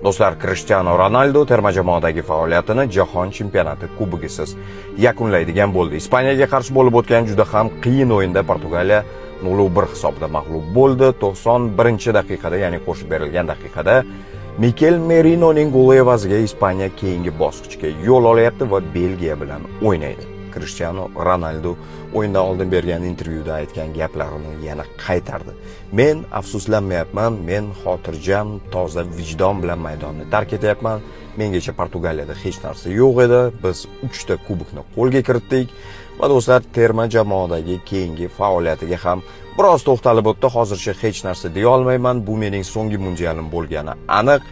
Do'stlar, Cristiano Ronaldo terma jamoadagi faoliyatini Jahon chempionati kubogisiz yakunlaydigan bo'ldi. Ispaniyaga qarshi bo'lib o'tgan juda ham qiyin o'yinda Portugaliya 0-1 hisobda mag'lub bo'ldi. 91-daqiqada, ya'ni qo'shib berilgan daqiqada Mikel Merinoning goli evaziga Ispaniya keyingi bosqichga yo'l olyapti va Belgiya bilan o'ynaydi. Cristiano Ronaldo o'yindan oldin bergan intervyuda aytgan gaplarini yana qaytardi. Men afsuslanmayapman, men xotirjam, toza vijdon bilan maydonni tark etyapman. Mengacha Portugaliyada hech narsa yo'q edi. Biz 3 ta kubokni qo'lga kiritdik va do'stlar, terma jamoadagi keyingi faoliyatiga ham biroz to'xtalib o'tdi. Hozircha hech narsa deya olmayman. Bu mening so'nggi mundialim bo'lgani aniq.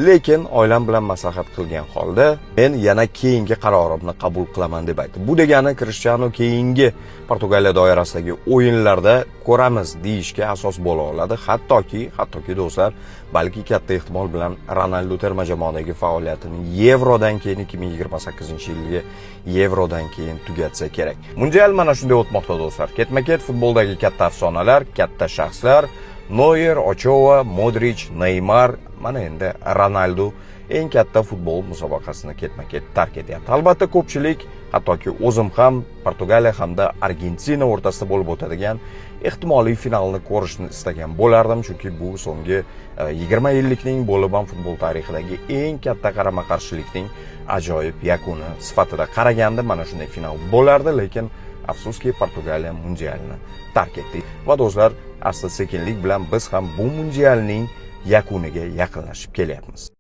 Lekin oilam bilan maslahat qilgan holda men yana keyingi qarorimni qabul qilaman deb aytdi. Bu degani Cristiano keyingi Portugaliya doirasidagi o'yinlarda ko'ramiz deyishga asos bo'la oladi. Hattoki do'stlar, balki katta ehtimol bilan Ronaldo terma jamoadagi faoliyatini Yevrodan keyin 2028-yilgi Yevrodan keyin tugatsa kerak. Mundial mana shunday o'tmoqda do'stlar. Ketma-ket futboldagi katta afsonalar, katta shaxslar Neuer, Ochoa, Modric, Neymar, mana endi Ronaldo eng katta futbol musobaqasini ketma-ket tark etyapti. Albatta ko'pchilik, hattoki o'zim ham Portugaliya hamda Argentina o'rtasida bo'lib o'tadigan ehtimoliy finalni ko'rishni istagan bo'lardim, chunki bu so'nggi 20 yillikning bo'libam futbol tarixidagi eng katta qarama-qarshilikning ajoyib yakuni sifatida qaraganda mana shunday final bo'lardi, lekin afsuski Portugaliya mundialni tark etdi. Va do'stlar, asta-sekinlik bilan biz ham bu mundialning yakuniga yaqinlashib kelyapmiz.